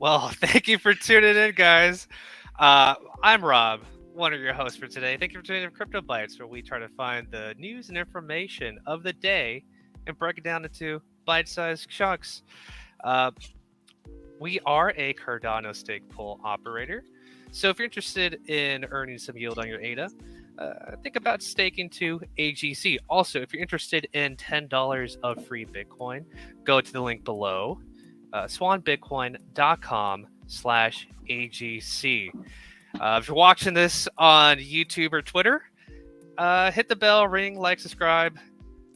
Well, thank you for tuning in, guys. I'm Rob, one of your hosts for today. Thank you for tuning in to Crypto Bytes, where we try to find the news and information of the day and break it down into bite-sized chunks. Uh, we are a Cardano stake pool operator, so if you're interested in earning some yield on your ADA, think about staking to AGC. Also, if you're interested in $10 of free Bitcoin, go to the link below, swanbitcoin.com/AGC. If you're watching this on YouTube or Twitter, hit the bell, ring, like, subscribe,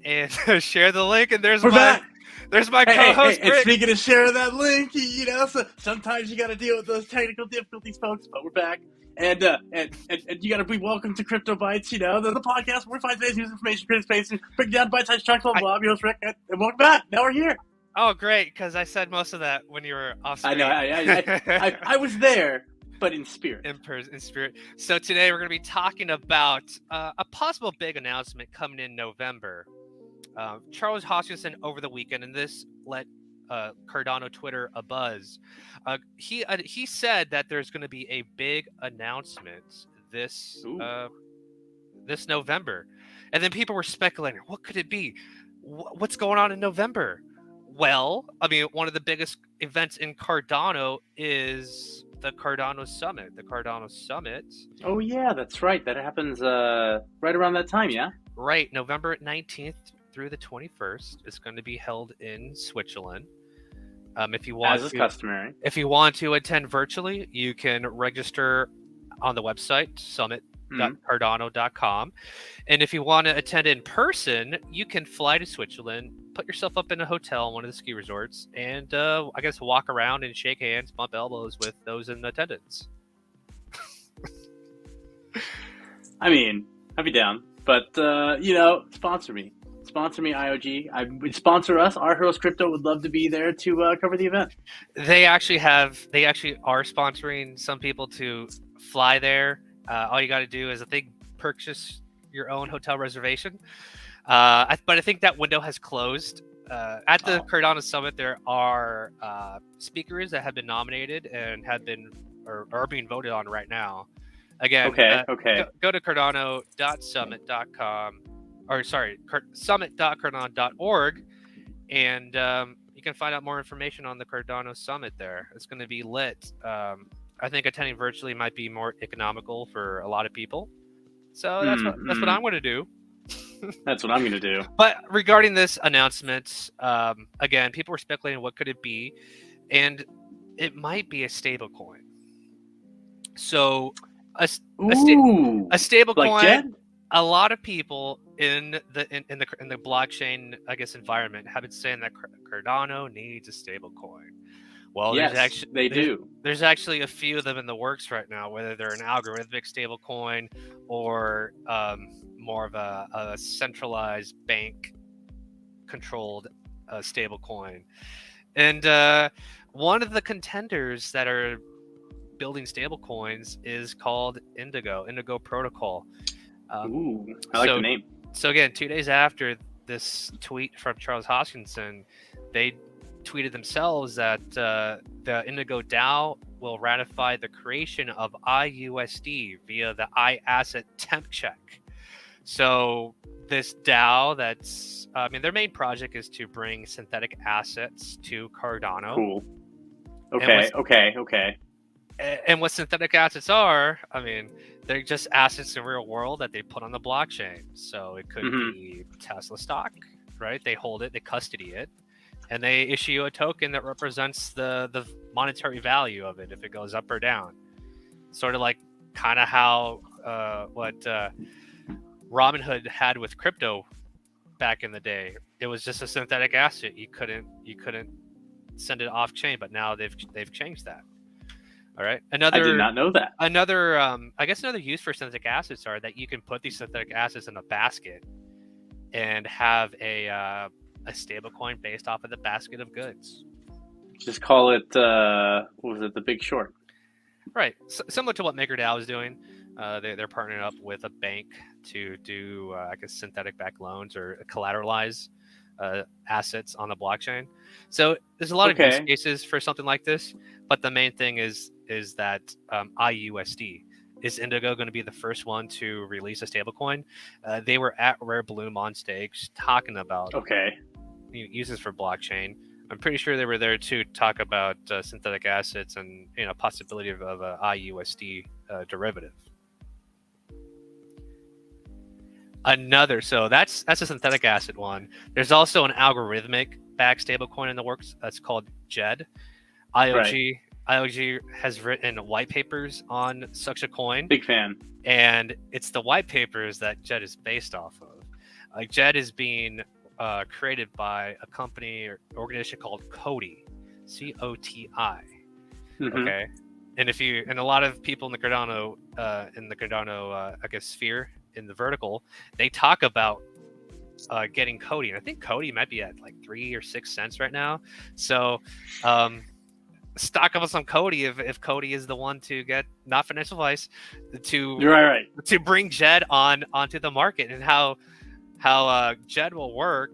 and share the link. And We're back. There's my Hey, co-host, and Rick. speaking of sharing that link, so sometimes you got to deal with those technical difficulties, folks. But we're back, and you got to be welcome to Crypto Bytes. The podcast where we find today's news, information, creative space, and break down bite-sized chunks. I'm Bob, your host, Rick, and welcome back. Now we're here. Oh, great! Because I said most of that when you were off screen. I know. I was there, but in spirit. In spirit. So today we're going to be talking about a possible big announcement coming in November. Charles Hoskinson over the weekend, and this let Cardano Twitter a buzz. He said that there's going to be a big announcement this November, and then people were speculating, what could it be? What's going on in November? Well, I mean, one of the biggest events in Cardano is the Cardano Summit. The Cardano Summit. Oh yeah, that's right. That happens right around that time, yeah. Right, November 19th through the 21st. It's going to be held in Switzerland. If you want, as is customary. If you want to attend virtually, you can register on the website summit.cardano.com. And if you want to attend in person, you can fly to Switzerland, put yourself up in a hotel in one of the ski resorts, and I guess walk around and shake hands, bump elbows with those in attendance. I mean, I'd be down, but sponsor me, IOG. Would sponsor us. Our Heroes Crypto would love to be there to cover the event. They actually are sponsoring some people to fly there. All you got to do is, I think, purchase your own hotel reservation. But I think that window has closed. At the Cardano Summit, there are speakers that have been nominated and have been or are being voted on right now. Again, go to cardano.summit.com, or sorry, summit.cardano.org, and you can find out more information on the Cardano Summit there. It's going to be lit. I think attending virtually might be more economical for a lot of people. So that's what I'm going to do. That's what I'm going to do. But regarding this announcement, again, people were speculating what could it be, and it might be a stablecoin. So a stablecoin. Like a lot of people in the blockchain, I guess, environment have been saying that Cardano needs a stablecoin. Well, yes, they do. There's actually a few of them in the works right now, whether they're an algorithmic stablecoin or more of a centralized bank-controlled stablecoin. And one of the contenders that are building stablecoins is called Indigo Protocol. I like the name. So again, 2 days after this tweet from Charles Hoskinson, they tweeted themselves that the Indigo DAO will ratify the creation of IUSD via the iAsset temp check. So this DAO, their main project is to bring synthetic assets to Cardano. Cool. Okay. And what synthetic assets are, I mean, they're just assets in real world that they put on the blockchain. So it could be Tesla stock, right? They hold it, they custody it, and they issue a token that represents the monetary value of it if it goes up or down. Sort of like kind of how what Robinhood had with crypto back in the day. It was just a synthetic asset. You couldn't send it off chain, but now they've changed that. All right. I did not know that. Another use for synthetic assets are that you can put these synthetic assets in a basket and have a stablecoin based off of the basket of goods. Just call it what was it? The Big Short. Right. Similar to what MakerDAO is doing. They're partnering up with a bank to do, I guess, synthetic backed loans or collateralize assets on the blockchain. So there's a lot of use Okay. cases for something like this, but the main thing is that IUSD. Is Indigo going to be the first one to release a stablecoin? They were at Rare Bloom on stage talking about Okay. uses for blockchain. I'm pretty sure they were there to talk about synthetic assets and possibility of a IUSD derivative. So that's a synthetic asset one. There's also an algorithmic backed stablecoin in the works that's called JED. IOG has written white papers on such a coin. Big fan. And it's the white papers that JED is based off of. JED is being created by a company or organization called COTI, COTI. Okay, and a lot of people in the Cardano, I guess sphere in the vertical, they talk about getting COTI, and I think COTI might be at like 3 or 6 cents right now. So, stock up on some COTI if COTI is the one to get, not financial advice, to bring JED onto the market. And how JED will work.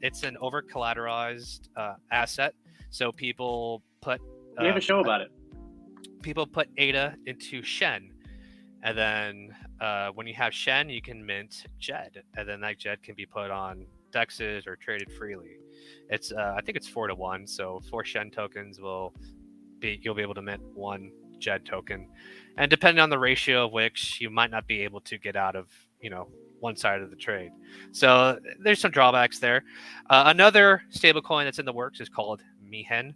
It's an over collateralized asset, so people put we have a show about it. People put ADA into Shen, and then when you have Shen, you can mint JED, and then that JED can be put on dexes or traded freely. It's I think it's 4-to-1, so 4 Shen tokens you'll be able to mint 1 JED token, and depending on the ratio of which, you might not be able to get out of one side of the trade. So there's some drawbacks there. Another stablecoin that's in the works is called Mihen.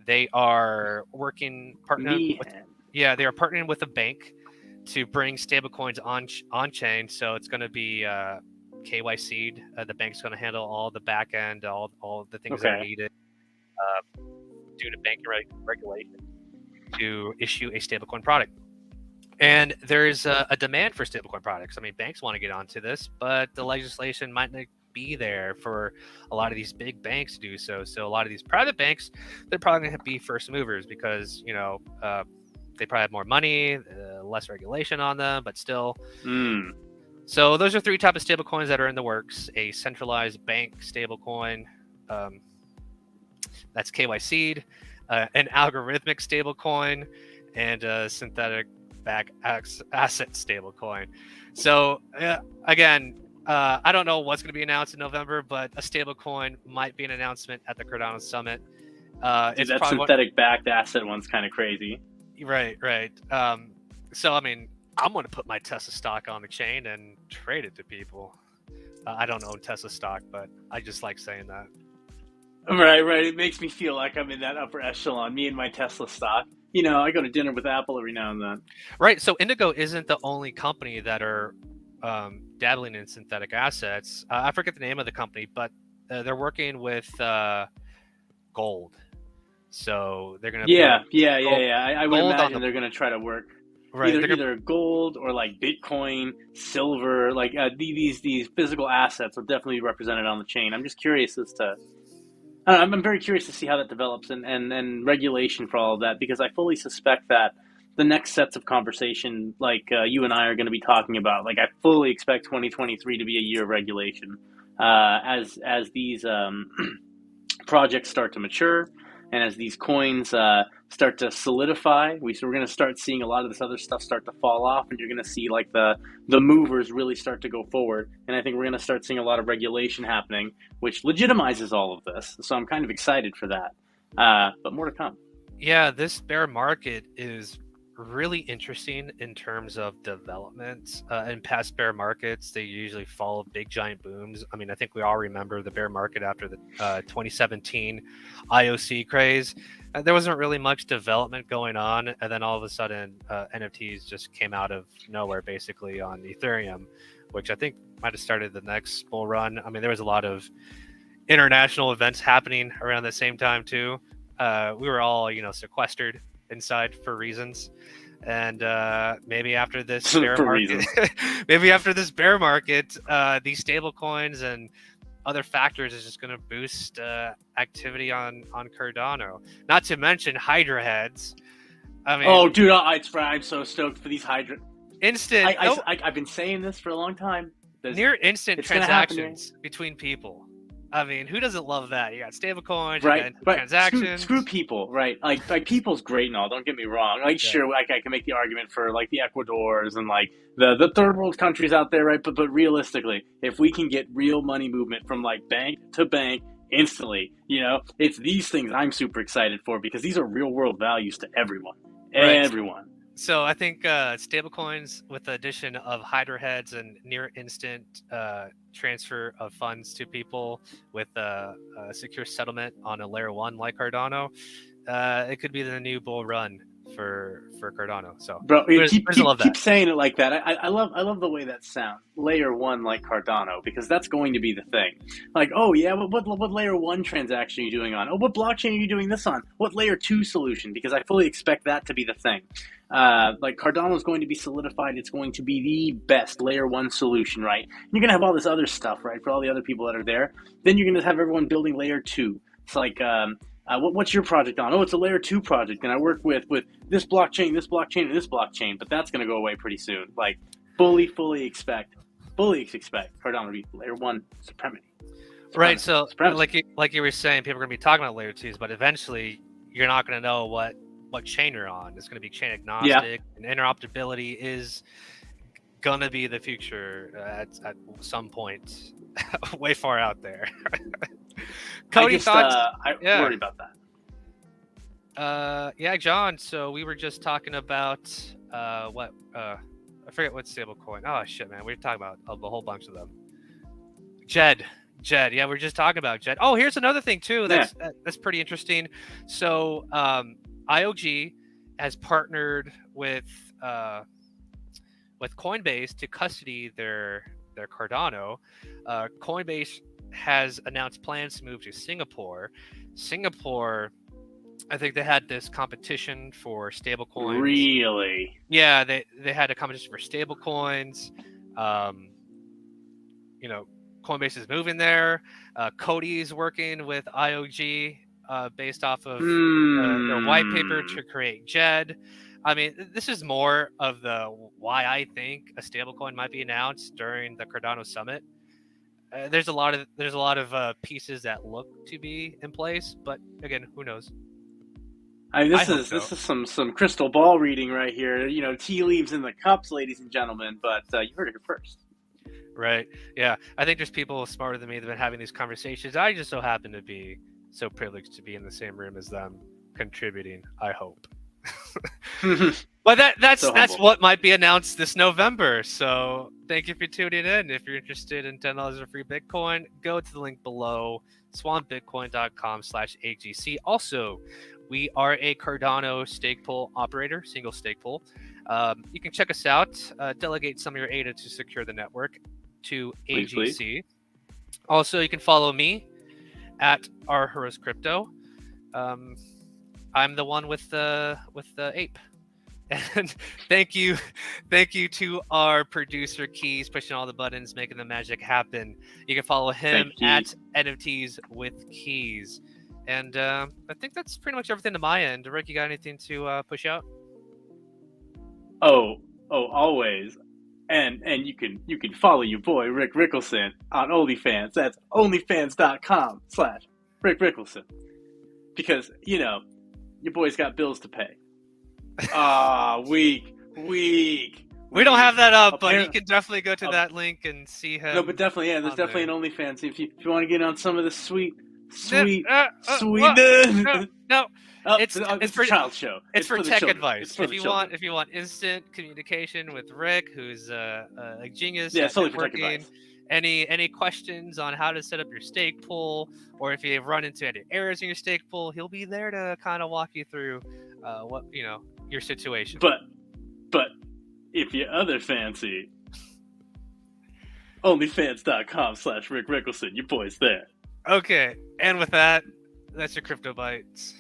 They are partnering with a bank to bring stablecoins on chain. So it's going to be KYC'd. The bank's going to handle all the back end, all the things that are needed due to banking regulation to issue a stablecoin product. And there's a demand for stablecoin products. I mean, banks want to get onto this, but the legislation might not be there for a lot of these big banks to do so. So a lot of these private banks, they're probably going to be first movers because, they probably have more money, less regulation on them, but still. So those are 3 types of stablecoins that are in the works: a centralized bank stablecoin, that's KYC'd, an algorithmic stablecoin, and a synthetic back asset stablecoin. So again, I don't know what's going to be announced in November, but a stablecoin might be an announcement at the Cardano Summit. That synthetic backed asset one's kind of crazy. Right. So I mean, I'm going to put my Tesla stock on the chain and trade it to people. I don't own Tesla stock, but I just like saying that. Right. It makes me feel like I'm in that upper echelon. Me and my Tesla stock. I go to dinner with Apple every now and then. Right. So Indigo isn't the only company that are dabbling in synthetic assets. I forget the name of the company, but they're working with gold. So they're going to I would imagine they're going to try to work either gold or like Bitcoin, silver, like these physical assets will definitely be represented on the chain. I'm just curious as to. I'm very curious to see how that develops and regulation for all of that, because I fully suspect that the next sets of conversation, like you and I are going to be talking about, like I fully expect 2023 to be a year of regulation as these projects start to mature and as these coins start to solidify. We're going to start seeing a lot of this other stuff start to fall off, and you're going to see like the movers really start to go forward. And I think we're going to start seeing a lot of regulation happening, which legitimizes all of this. So I'm kind of excited for that. But more to come. Yeah, this bear market is really interesting in terms of development. In past bear markets, they usually follow big giant booms. I mean, I think we all remember the bear market after the 2017 IOC craze. There wasn't really much development going on, and then all of a sudden NFTs just came out of nowhere basically on Ethereum, which I think might have started the next bull run. I mean, there was a lot of international events happening around the same time too. We were all sequestered inside for reasons, and maybe after this bear market these stable coins and other factors is just going to boost activity on Cardano, not to mention Hydra heads. I mean, oh dude, I'm so stoked for these Hydra instant. I've been saying this for a long time. Near instant transactions between people. I mean, who doesn't love that? You got stablecoins, you Right, got transactions. Screw people, right? Like people's great and all. Don't get me wrong. Like, sure, like I can make the argument for like the Ecuadors and like the third world countries out there, right? But realistically, if we can get real money movement from like bank to bank instantly, it's these things I'm super excited for because these are real world values to everyone. Right. Everyone. So I think stablecoins with the addition of Hydra heads and near instant transfer of funds to people with a secure settlement on a layer 1 like Cardano, it could be the new bull run for Cardano. So, bro, keep saying it like that. I love the way that sounds. Layer 1 like Cardano, because that's going to be the thing. Like, oh yeah, what layer 1 transaction are you doing on? Oh, what blockchain are you doing this on? What layer 2 solution? Because I fully expect that to be the thing. Like Cardano is going to be solidified. It's going to be the best layer 1 solution, right? You're going to have all this other stuff, right? For all the other people that are there. Then you're going to have everyone building layer 2. It's like, what's your project on? Oh, it's a layer 2 project. And I work with this blockchain, and this blockchain, but that's going to go away pretty soon. Like fully expect Cardano to be layer 1 supremacy. Right. So like you were saying, people are going to be talking about layer 2s, but eventually you're not going to know what chain you're on. It's going to be chain agnostic, and interoperability is going to be the future at some point way far out there. Cody, thoughts? I worry about that. Yeah, John. So we were just talking about I forget what stablecoin. Oh shit, man, we were talking about a whole bunch of them. Jed. Yeah, we're just talking about Jed. Oh, here's another thing too. That's pretty interesting. So IOG has partnered with Coinbase to custody their Cardano. Coinbase has announced plans to move to Singapore. I think they had this competition for stablecoins. Really? Yeah, they had a competition for stablecoins. Coinbase is moving there. Cody's working with IOG based off of their white paper to create JED. I mean, this is more of the why I think a stablecoin might be announced during the Cardano Summit. There's a lot of pieces that look to be in place, but again, who knows? This is some crystal ball reading right here. Tea leaves in the cups, ladies and gentlemen. But you heard it here first. Right. Yeah. I think there's people smarter than me that have been having these conversations. I just so happen to be so privileged to be in the same room as them, contributing, I hope. But that's what might be announced this November. So thank you for tuning in. If you're interested in $10 of free Bitcoin, go to the link below, swanbitcoin.com/AGC. Also, we are a Cardano stake pool operator, single stake pool. You can check us out, delegate some of your ADA to secure the network to AGC. Please. Also, you can follow me at our Heroes Crypto. I'm the one with the ape. And thank you to our producer Keys, pushing all the buttons, making the magic happen. You can follow him at NFTs with Keys. And I think that's pretty much everything to my end. Rick, you got anything to push out? Oh, always. And you can follow your boy Rick Rickelson on OnlyFans. That's onlyfans.com/Rick Rickelson. Because, your boy's got bills to pay. Weak. We don't have that up, but you can definitely go to that link and see him. No, but definitely, yeah, there's definitely an OnlyFans. If you want to get on some of the sweet. No. It's for a child show. It's for tech advice. If you want instant communication with Rick, who's a genius at networking, any questions on how to set up your stake pool, or if you run into any errors in your stake pool, he'll be there to kind of walk you through your situation. But if you other fancy, onlyfans.com/Rick Rickelson, your boy's there. Okay, and with that, that's your Crypto Bites.